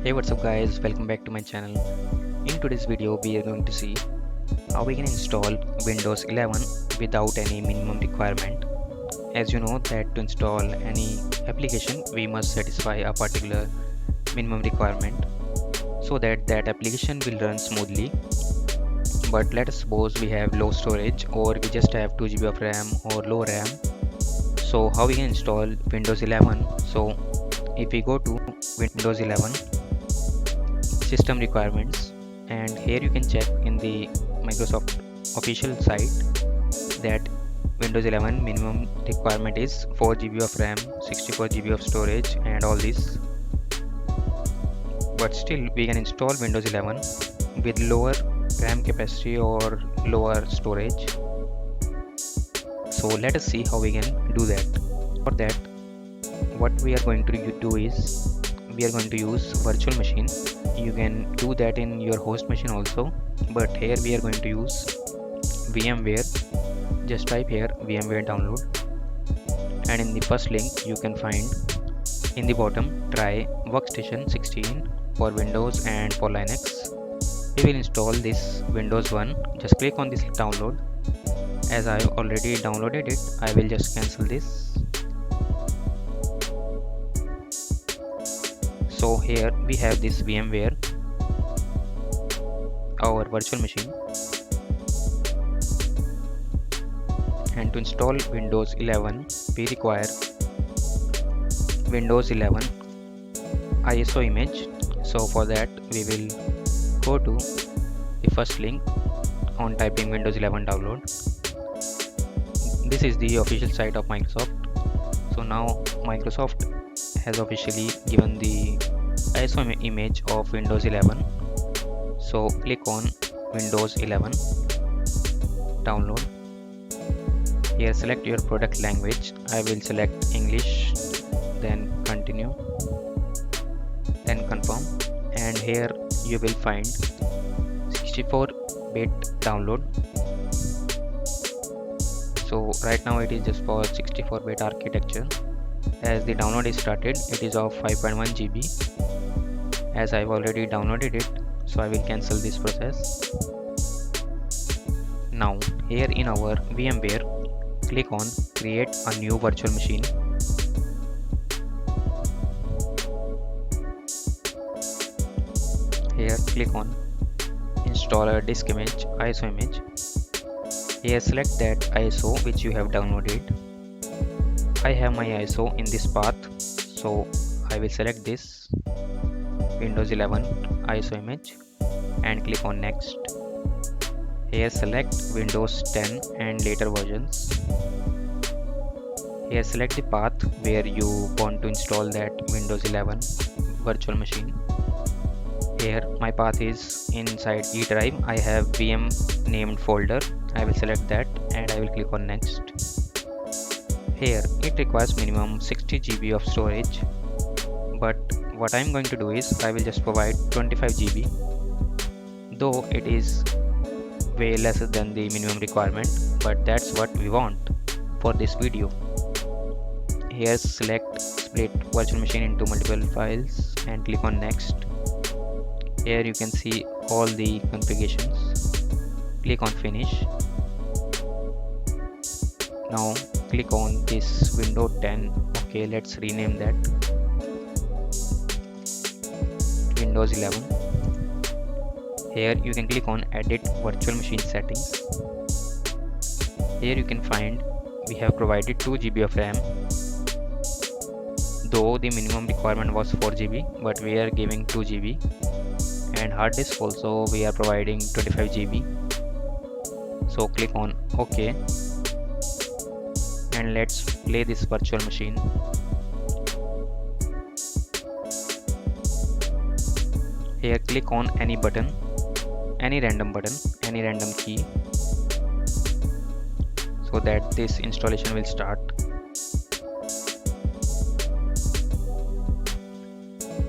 Hey, what's up guys, welcome back to my channel. In today's video we are going to see how we can install Windows 11 without any minimum requirement. As you know that to install any application we must satisfy a particular minimum requirement so that that application will run smoothly. But let us suppose we have low storage or we just have 2 GB of RAM or low RAM. So how we can install Windows 11? So if we go to Windows 11 system requirements, and here you can check in the Microsoft official site that Windows 11 minimum requirement is 4 GB of RAM, 64 GB of storage and all this. But still we can install Windows 11 with lower RAM capacity or lower storage. So let us see how we can do that. For that, what we are going to do is we are going to use virtual machine. You can do that in your host machine also, but here we are going to use VMware. Just type here VMware download, and in the first link you can find in the bottom try workstation 16 for Windows and for Linux. We will install this Windows 1. Just click on this download. As I already downloaded it, I will just cancel this. So here we have this VMware, our virtual machine, and to install Windows 11 we require Windows 11 ISO image. So for that we will go to the first link on typing Windows 11 download. This is the official site of Microsoft. So now Microsoft has officially given the ISO image of Windows 11. So click on Windows 11 download. Here select your product language. I will select English, then continue, then confirm, and here you will find 64-bit download. So right now it is just for 64-bit architecture. As the download is started, it is of 5.1 GB. As I've already downloaded it, so I will cancel this process. Now here in our VMware, click on create a new virtual machine. Here click on installer disk image, ISO image. Here select that ISO which you have downloaded. I have my ISO in this path, so I will select this Windows 11 ISO image and click on next. Here select Windows 10 and later versions. Here select the path where you want to install that Windows 11 virtual machine. Here my path is inside E drive. I have VM named folder. I will select that and I will click on next. Here it requires minimum 60 GB of storage, but what I am going to do is I will just provide 25 GB, though it is way less than the minimum requirement, but that's what we want for this video. Here select split virtual machine into multiple files and click on next. Here you can see all the configurations. Click on finish. Now click on this Windows 10. Okay, let's rename that Windows 11. Here you can click on edit virtual machine settings. Here you can find we have provided 2 GB of RAM, though the minimum requirement was 4 GB, but we are giving 2 GB, and hard disk also we are providing 25 GB. So click on OK and let's play this virtual machine. Here click on any button, any random button, any random key, so that this installation will start.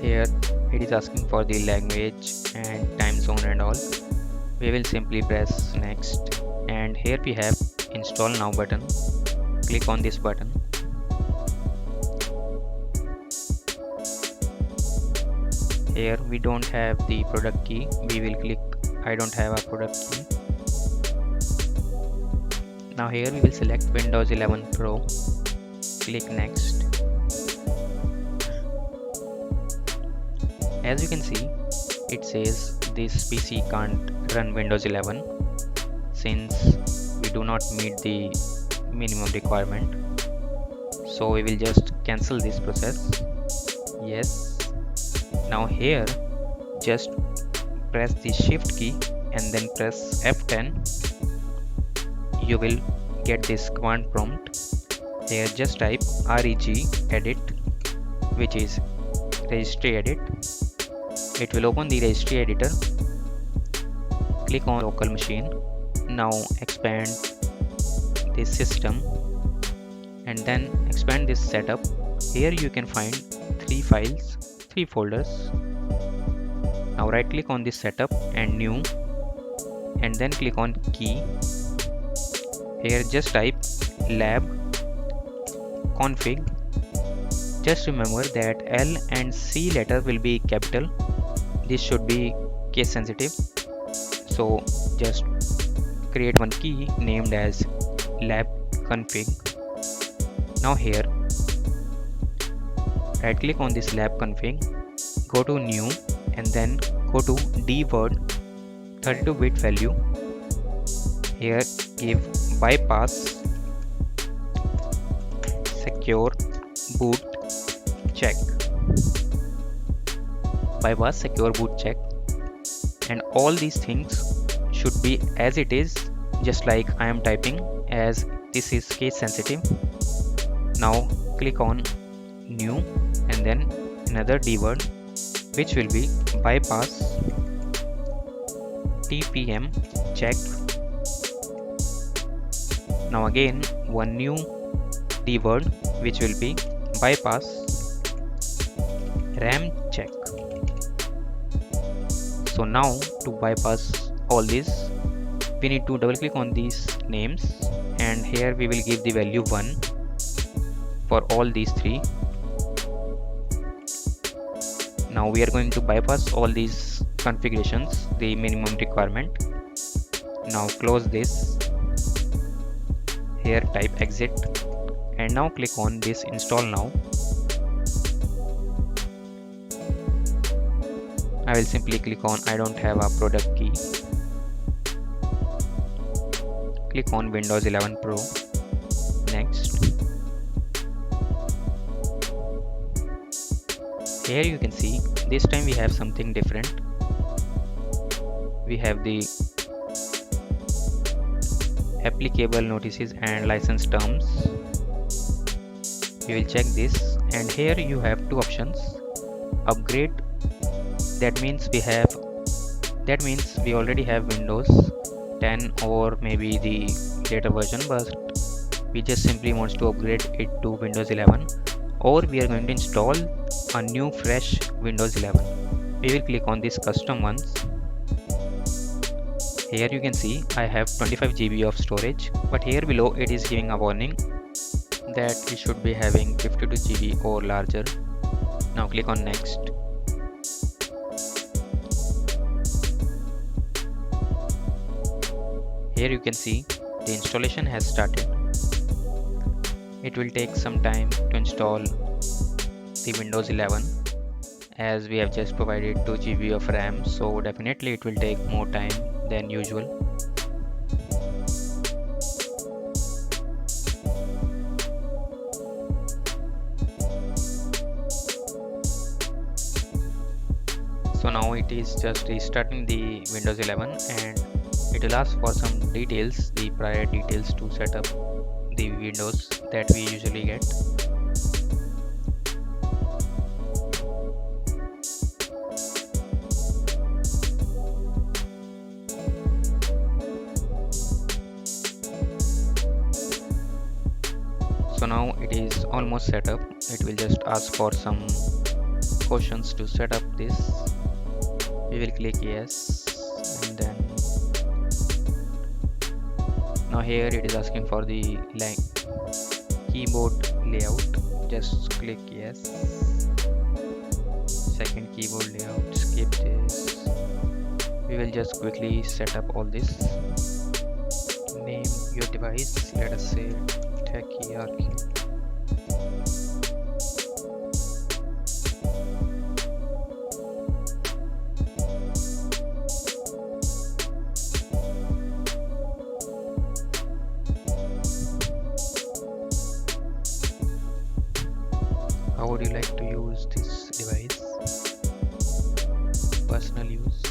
Here it is asking for the language and time zone and all. We will simply press next, and here we have install now button. Click on this button. Here we don't have the product key. We will click I don't have a product key. Now here we will select Windows 11 Pro. Click next. As you can see, it says this PC can't run Windows 11 since we do not meet the minimum requirement. So we will just cancel this process. Yes. Now here just press the shift key and then press F10. You will get this command prompt. Here just type reg edit, which is registry edit. It will open the registry editor. Click on local machine. Now expand this system and then expand this setup. Here you can find 3 files, 3 folders. Now right click on this setup and new, and then click on key. Here just type lab config. Just remember that L and C letter will be capital. This should be case sensitive. So just create one key named as lab config. Now here right click on this lab config, go to new and then go to dword 32-bit value. Here give bypass secure boot check. Bypass secure boot check, and all these things should be as it is, just like I am typing, as this is case sensitive. Now click on new and then another dword, which will be bypass tpm check. Now again one new dword, which will be bypass ram check. So now to bypass all this, we need to double click on these names, and here we will give the value 1 for all these 3. Now we are going to bypass all these configurations, the minimum requirement. Now close this. Here type exit and now click on this install now. I will simply click on I don't have a product key. Click on Windows 11 Pro. Next. Here you can see this time we have something different. We have the applicable notices and license terms. You will check this, and here you have 2 options. Upgrade, that means we already have Windows 10 or maybe the later version, but we just simply want to upgrade it to Windows 11, or we are going to install a new fresh Windows 11. We will click on this custom ones. Here you can see I have 25 GB of storage, but here below it is giving a warning that we should be having 52 GB or larger. Now click on next. Here you can see the installation has started. It will take some time to install the Windows 11, as we have just provided 2 GB of RAM, so definitely it will take more time than usual. So now it is just restarting the Windows 11, and it will ask for some details, the prior details to set up the Windows that we usually get. So now it is almost set up. It will just ask for some questions to set up this. We will click yes, and then now here it is asking for the keyboard layout. Just click yes. second keyboard layout, skip this. We will just quickly set up all this. Name your device, let us say TechieRQ. How would you like to use this device? Personal use.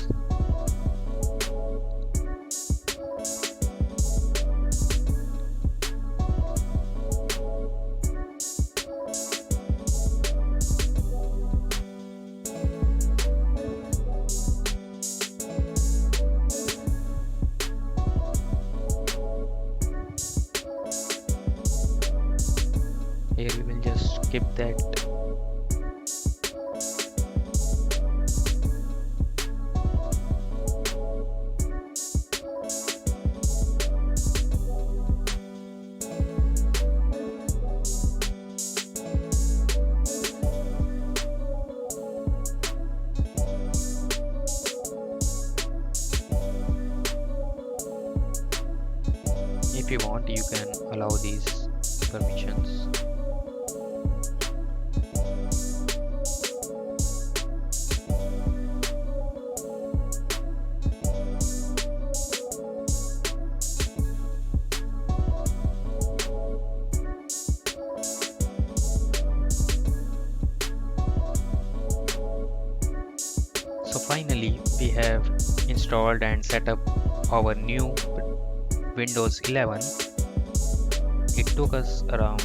Here we will just skip that. If you want, you can allow these permissions. So finally, we have installed and set up our new Windows 11. It took us around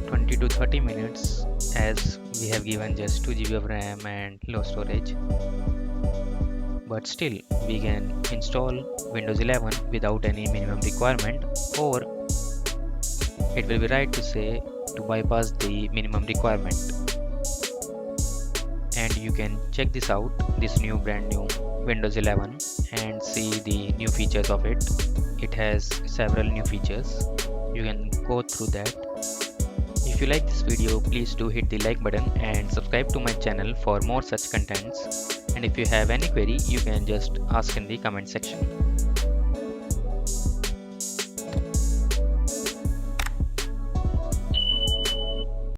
20 to 30 minutes as we have given just 2 GB of RAM and low storage. But still, we can install Windows 11 without any minimum requirement, or it will be right to say to bypass the minimum requirement. And you can check this out, this new brand new Windows 11, and see the new features of it. It has several new features. You can go through that. If you like this video, please do hit the like button and subscribe to my channel for more such contents. And if you have any query, you can just ask in the comment section.